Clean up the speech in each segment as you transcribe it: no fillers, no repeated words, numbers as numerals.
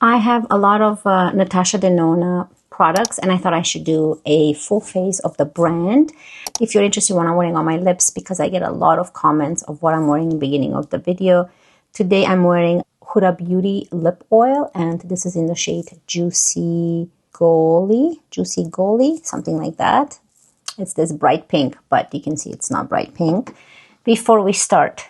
I have a lot of Natasha Denona products, and I thought I should do a full face of the brand. If you're interested in what I'm wearing on my lips, because I get a lot of comments of what I'm wearing in the beginning of the video. Today I'm wearing Huda Beauty lip oil, and this is in the shade Juicy Goalie, something like that. It's this bright pink, but you can see it's not bright pink. Before we start,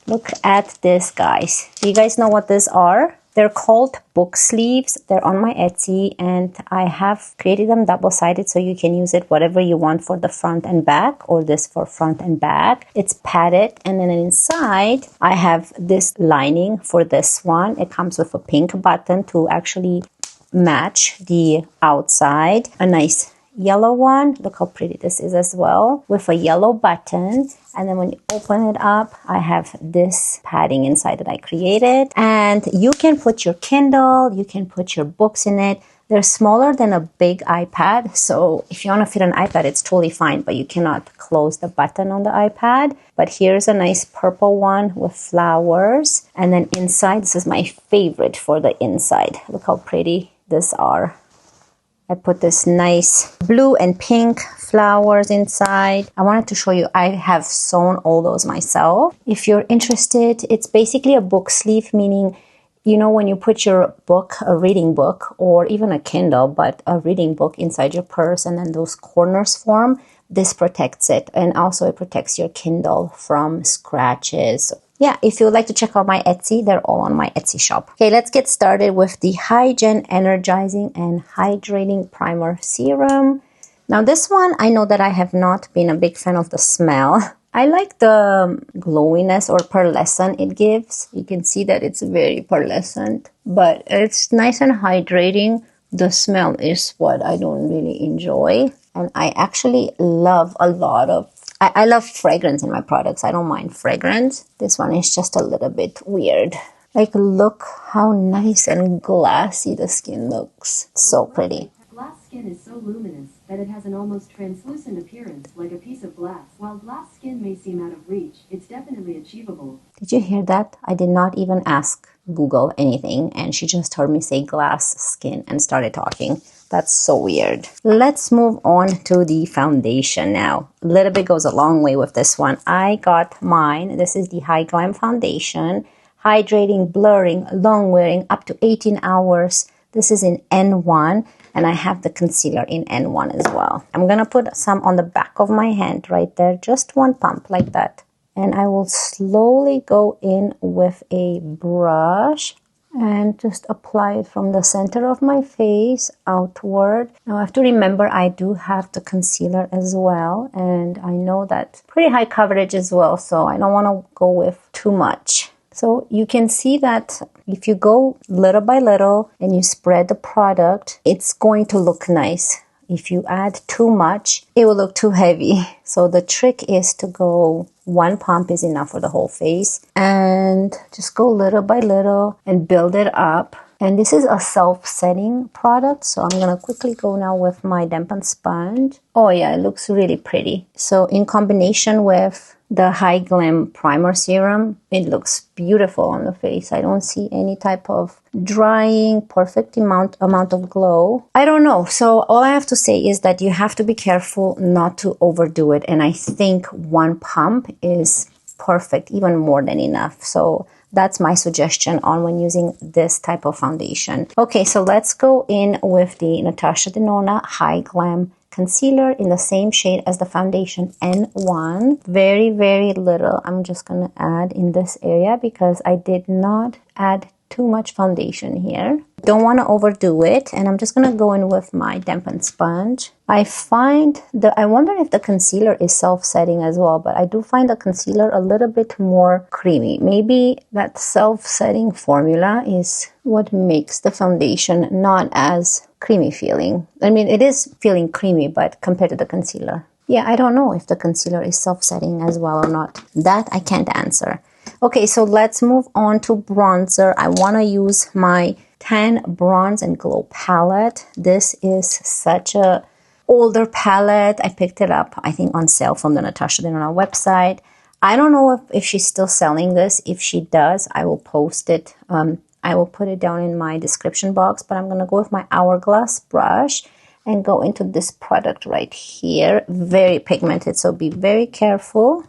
look at this, guys. Do you guys know what these are? They're called book sleeves. They're on my Etsy, and I have created them double-sided so you can use it whatever you want for the front and back, or this for front and back. It's padded, and then inside I have this lining for this one. It comes with a pink button to actually match the outside. A nice yellow one. Look how pretty this is as well, with a yellow button. And then when you open it up, I have this padding inside that I created. And you can put your Kindle, you can put your books in it. They're smaller than a big iPad. So if you want to fit an iPad, it's totally fine, but you cannot close the button on the iPad. But here's a nice purple one with flowers. And then inside, this is my favorite for the inside. Look how pretty these are. I put this nice blue and pink flowers inside. I wanted to show you, I have sewn all those myself. If you're interested, it's basically a book sleeve, meaning, you know, when you put your book, a reading book, or even a Kindle, but a reading book inside your purse, and then those corners form, this protects it. And also it protects your Kindle from scratches. Yeah, if you would like to check out my Etsy, they're all on my Etsy shop. Okay, let's get started with the Hy-Glam Energizing and Hydrating Primer Serum. Now this one, I know that I have not been a big fan of the smell. I like the glowiness or pearlescent it gives. You can see that it's very pearlescent, but it's nice and hydrating. The smell is what I don't really enjoy. And I actually love a lot of I love fragrance in my products. I don't mind fragrance. This one is just a little bit weird. Like, look how nice and glassy the skin looks. So pretty. Glass skin is so luminous that it has an almost translucent appearance, like a piece of glass. While glass skin may seem out of reach, it's definitely achievable. Did you hear that? I did not even ask Google anything, and she just heard me say glass skin and started talking. That's so weird. Let's move on to the foundation now. A little bit goes a long way with this one. I got mine. This is the Hy-Glam Foundation. Hydrating, blurring, long wearing, up to 18 hours. This is in N1, and I have the concealer in N1 as well. I'm going to put some on the back of my hand right there. Just one pump like that. And I will slowly go in with a brush and just apply it from the center of my face outward. Now I have to remember I do have the concealer as well, and I know that's pretty high coverage as well, so I don't want to go with too much. So you can see that if you go little by little and you spread the product, it's going to look nice. If you add too much, it will look too heavy. So the trick is to go, one pump is enough for the whole face, and just go little by little and build it up. And this is a self-setting product, so I'm going to quickly go now with my dampened sponge. Oh yeah, it looks really pretty. So in combination with the Hy-Glam Primer Serum, it looks beautiful on the face. I don't see any type of drying, perfect amount of glow. I don't know. So all I have to say is that you have to be careful not to overdo it. And I think one pump is perfect, even more than enough. So that's my suggestion on when using this type of foundation. Okay, so let's go in with the Natasha Denona Hy-Glam Concealer in the same shade as the foundation, N1. Very, very little. I'm just going to add in this area because I did not add too much foundation here. Don't want to overdo it, and I'm just going to go in with my dampened sponge. I wonder if the concealer is self-setting as well, but I do find the concealer a little bit more creamy. Maybe that self-setting formula is what makes the foundation not as creamy feeling. I mean, it is feeling creamy, but compared to the concealer. Yeah, I don't know if the concealer is self-setting as well or not. That I can't answer. Okay, so let's move on to bronzer. I want to use my Tan Bronze and Glow palette. This is such a older palette. I picked it up, I think, on sale from the Natasha Denona website. I don't know if she's still selling this. If she does, I will post it I will put it down in my description box, but I'm going to go with my Hourglass brush and go into this product right here. Very pigmented, so be very careful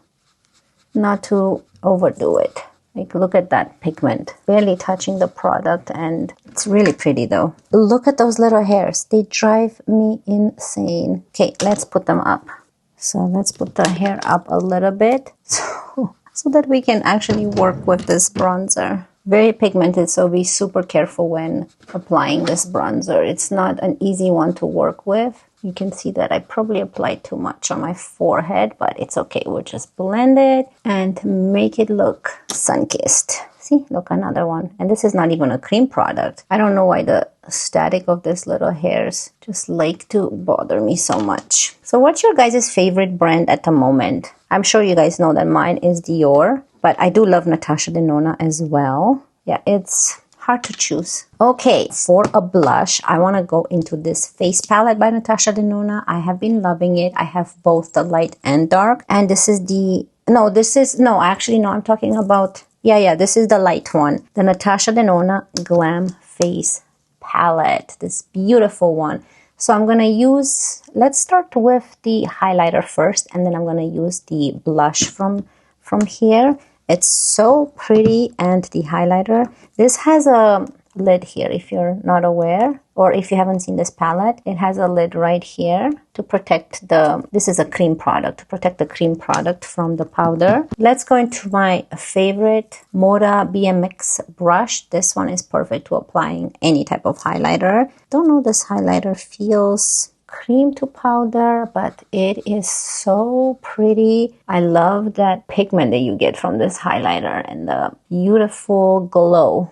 not to overdo it. Like, look at that pigment, barely touching the product, and it's really pretty though. Look at those little hairs. They drive me insane. Okay, let's put them up. So let's put the hair up a little bit so that we can actually work with this bronzer. Very pigmented, so be super careful when applying this bronzer. It's not an easy one to work with. You can see that I probably applied too much on my forehead, but it's okay. We'll just blend it and make it look sun-kissed. See, look, another one. And this is not even a cream product. I don't know why the static of these little hairs just like to bother me so much. So what's your guys' favorite brand at the moment? I'm sure you guys know that mine is Dior, but I do love Natasha Denona as well. Yeah, it's hard to choose. Okay, for a blush, I want to go into this face palette by Natasha Denona. I have been loving it. I have both the light and dark. And this is the, I'm talking about, this is the light one. The Natasha Denona Glam Face Palette. This beautiful one. So I'm going to use, let's start with the highlighter first, and then I'm going to use the blush from here. It's so pretty, and the highlighter, this has a lid here if you're not aware, or if you haven't seen this palette, it has a lid right here to protect this is a cream product, to protect the cream product from the powder. Let's go into my favorite Moda BMX brush. This one is perfect to applying any type of highlighter. Don't know, this highlighter feels cream to powder, but it is so pretty. I love that pigment that you get from this highlighter and the beautiful glow.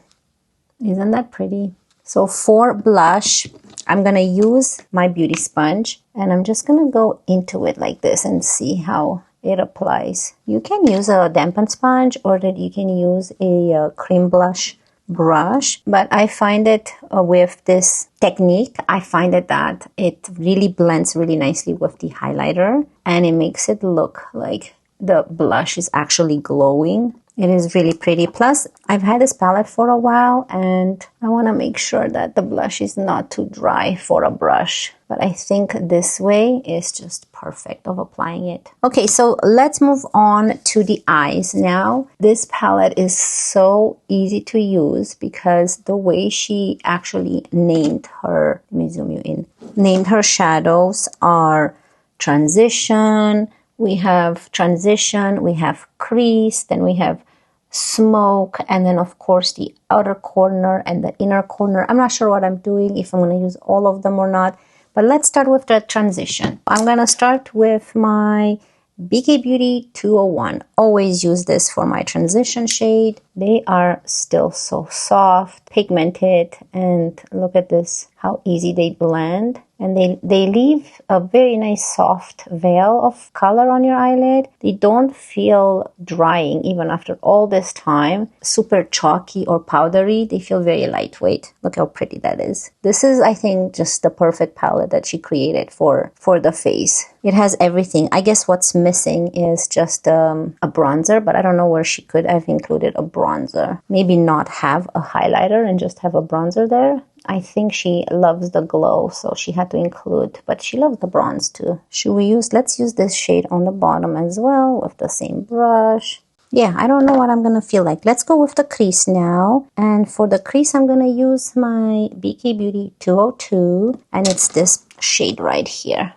Isn't that pretty? So for blush, I'm gonna use my beauty sponge, and I'm just gonna go into it like this and see how it applies. You can use a dampened sponge, or that you can use a cream blush brush, but I find it with this technique, I find it that it really blends really nicely with the highlighter, and it makes it look like the blush is actually glowing. It is really pretty. Plus, I've had this palette for a while, and I want to make sure that the blush is not too dry for a brush. But I think this way is just perfect of applying it. Okay, so let's move on to the eyes now. This palette is so easy to use because the way she actually named her, let me zoom you in, named her shadows are transition. We have transition, we have crease, then we have smoke, and then of course the outer corner and the inner corner. I'm not sure what I'm doing, if I'm going to use all of them or not, but let's start with the transition. I'm going to start with my BK Beauty 201. Always use this for my transition shade. They are still so soft, pigmented, and look at this, how easy they blend. And they leave a very nice soft veil of color on your eyelid. They don't feel drying even after all this time, super chalky or powdery. They feel very lightweight. Look how pretty that is. This is, I think, just the perfect palette that she created for the face. It has everything. I guess what's missing is just a bronzer, but I don't know where she could have included a bronzer. Maybe not have a highlighter and just have a bronzer there. I think she loves the glow, so she had to include, but she loves the bronze too. Let's use this shade on the bottom as well with the same brush. Yeah, I don't know what I'm going to feel like. Let's go with the crease now. And for the crease, I'm going to use my BK Beauty 202, and it's this shade right here.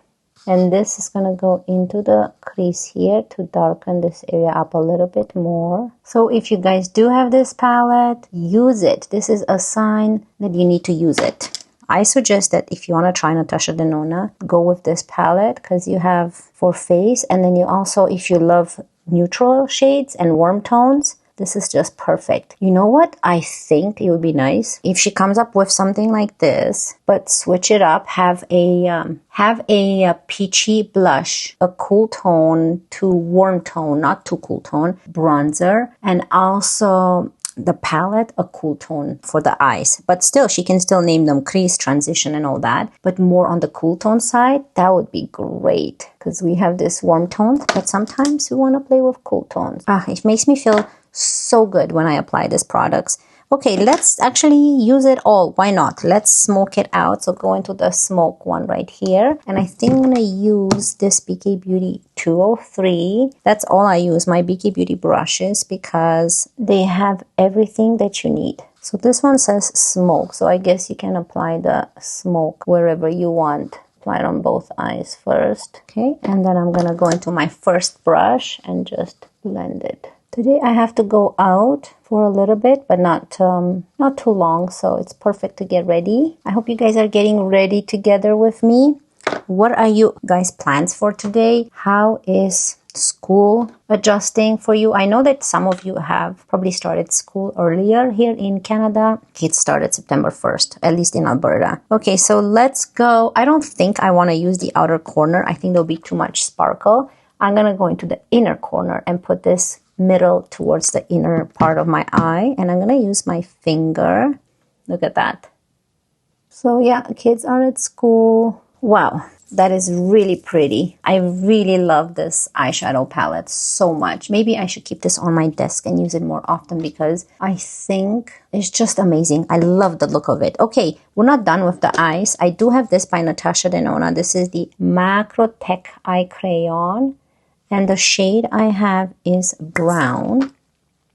And this is going to go into the crease here to darken this area up a little bit more. So if you guys do have this palette, use it. This is a sign that you need to use it. I suggest that if you want to try Natasha Denona, go with this palette because you have for face. And then you also, if you love neutral shades and warm tones, this is just perfect. You know what? I think it would be nice if she comes up with something like this, but switch it up. Have a peachy blush, a cool tone to warm tone, not too cool tone, bronzer, and also the palette, a cool tone for the eyes. But still, she can still name them crease, transition, and all that. But more on the cool tone side, that would be great because we have this warm tones, but sometimes we want to play with cool tones. It makes me feel so good when I apply these products. Okay, let's actually use it all. Why not? Let's smoke it out. So go into the smoke one right here. And I think I'm going to use this BK Beauty 203. That's all I use, my BK Beauty brushes, because they have everything that you need. So this one says smoke. So I guess you can apply the smoke wherever you want. Apply it on both eyes first. Okay, and then I'm going to go into my first brush and just blend it. Today I have to go out for a little bit, but not too long, so it's perfect to get ready. I hope you guys are getting ready together with me. What are you guys' plans for today? How is school adjusting for you? I know that some of you have probably started school earlier here in Canada. Kids started September 1st, at least in Alberta. Okay, so let's go. I don't think I want to use the outer corner. I think there'll be too much sparkle. I'm going to go into the inner corner and put this middle towards the inner part of my eye, and I'm going to use my finger. Look at that. So yeah, kids are at school. Wow, that is really pretty. I really love this eyeshadow palette so much. Maybe I should keep this on my desk and use it more often because I think it's just amazing. I love the look of it. Okay, we're not done with the eyes. I do have this by Natasha Denona. This is the Macro Tech Eye Crayon. And the shade I have is brown.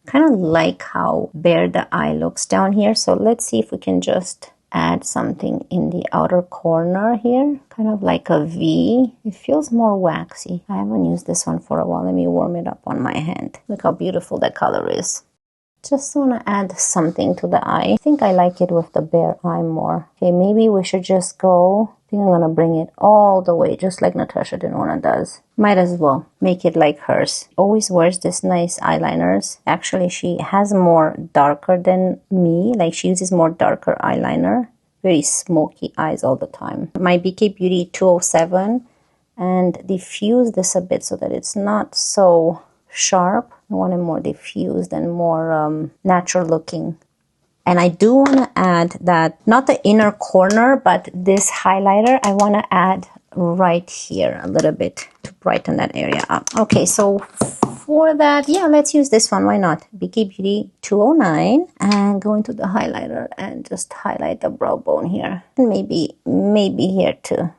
Kind of like how bare the eye looks down here. So let's see if we can just add something in the outer corner here. Kind of like a V. It feels more waxy. I haven't used this one for a while. Let me warm it up on my hand. Look how beautiful that color is. Just want to add something to the eye. I think I like it with the bare eye more. Okay, maybe we should just go. I think I'm going to bring it all the way, just like Natasha Denona does. Might as well make it like hers. Always wears this nice eyeliners. Actually, she has more darker than me. Like, she uses more darker eyeliner. Very smoky eyes all the time. My BK Beauty 207. And diffuse this a bit so that it's not so sharp. I want it more diffused and more natural looking. And I do want to add that, not the inner corner, but this highlighter, I want to add right here a little bit to brighten that area up. Okay, so for that, yeah, let's use this one. Why not? BK Beauty 209, and go into the highlighter and just highlight the brow bone here. And maybe here too.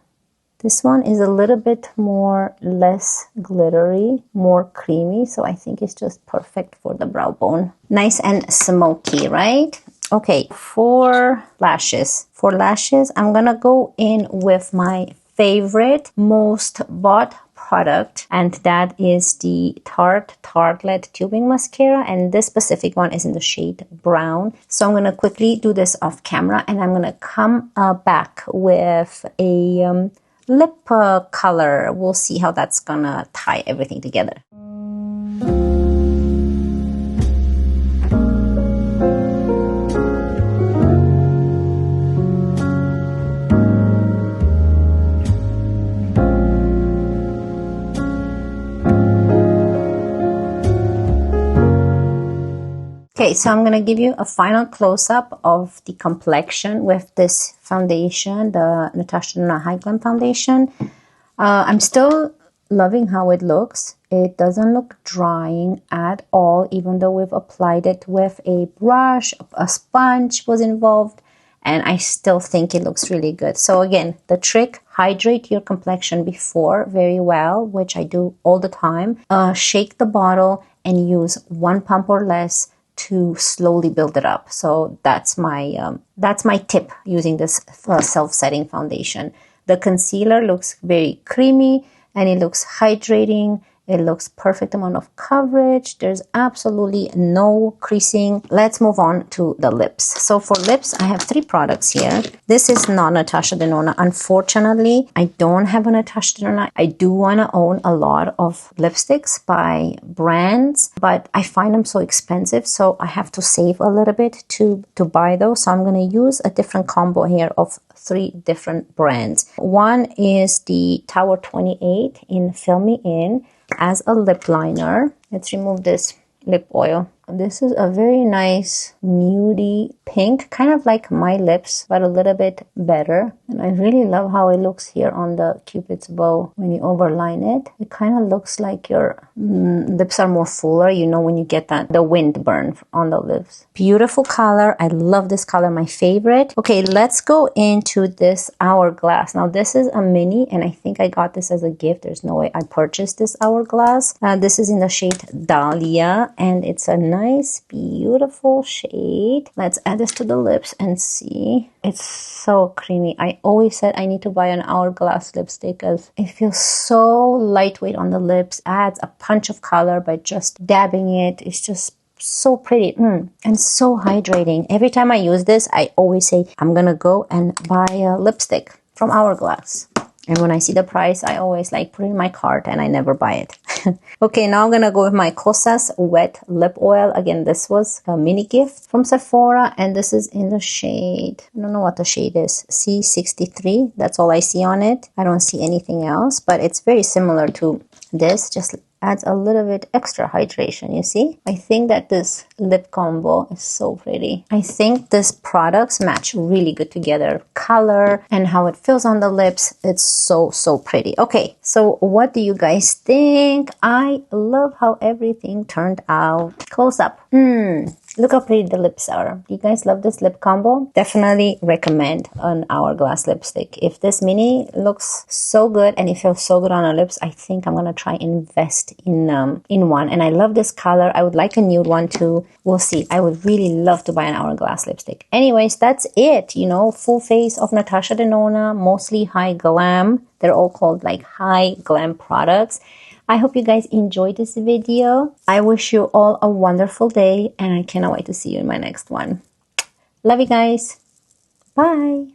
This one is a little bit more less glittery, more creamy, so I think it's just perfect for the brow bone. Nice and smoky, right? Okay, for lashes. For lashes, I'm gonna go in with my favorite, most bought product, and that is the Tarte Tartlet Tubing Mascara, and this specific one is in the shade brown. So I'm gonna quickly do this off camera, and I'm gonna come back with a lip color. We'll see how that's gonna tie everything together. Okay, so I'm going to give you a final close-up of the complexion with this foundation, the Natasha Denona Hy-Glam Foundation. I'm still loving how it looks. It doesn't look drying at all, even though we've applied it with a brush, a sponge was involved, and I still think it looks really good. So again, the trick, hydrate your complexion before very well, which I do all the time. Shake the bottle and use 1 pump or less to slowly build it up. So that's my tip using this self-setting foundation. The concealer looks very creamy and it looks hydrating. It looks perfect amount of coverage. There's absolutely no creasing. Let's move on to the lips. So for lips, I have 3 products here. This is not Natasha Denona. Unfortunately, I don't have a Natasha Denona. I do want to own a lot of lipsticks by brands, but I find them so expensive, so I have to save a little bit to buy those. So I'm going to use a different combo here of 3 different brands. One is the Tower 28 in Fill Me In as a lip liner. Let's remove this lip oil. This is a very nice nudie pink, kind of like my lips, but a little bit better. And I really love how it looks here on the Cupid's bow when you overline it. It kind of looks like your lips are more fuller, you know, when you get the wind burn on the lips. Beautiful color. I love this color, my favorite. Okay, let's go into this hourglass. Now this is a mini, and I think I got this as a gift. There's no way I purchased this hourglass. This is in the shade Dahlia, and it's a nice, beautiful shade. Let's add this to the lips and see. It's so creamy. I always said I need to buy an hourglass lipstick because it feels so lightweight on the lips, adds a punch of color by just dabbing it. It's just so pretty and so hydrating. Every time I use this, I always say I'm gonna go and buy a lipstick from Hourglass. And when I see the price, I always like put it in my cart and I never buy it. Okay, now I'm gonna go with my Kosas Wet Lip Oil. Again, this was a mini gift from Sephora, and this is in the shade, I don't know what the shade is, C63. That's all I see on it. I don't see anything else, but it's very similar to this, just adds a little bit extra hydration, you see? I think that this lip combo is so pretty. I think these products match really good together. Color and how it feels on the lips, it's so pretty. Okay, so what do you guys think? I love how everything turned out. Close up. Look how pretty the lips are. Do you guys love this lip combo? Definitely recommend an Hourglass lipstick. If this mini looks so good and it feels so good on our lips, I think I'm gonna try invest in one. And I love this color. I would like a nude one too. We'll see. I would really love to buy an Hourglass lipstick. Anyways, that's it. You know, full face of Natasha Denona, mostly Hy-Glam. They're all called like Hy-Glam products. I hope you guys enjoyed this video. I wish you all a wonderful day, and I cannot wait to see you in my next one. Love you guys. Bye.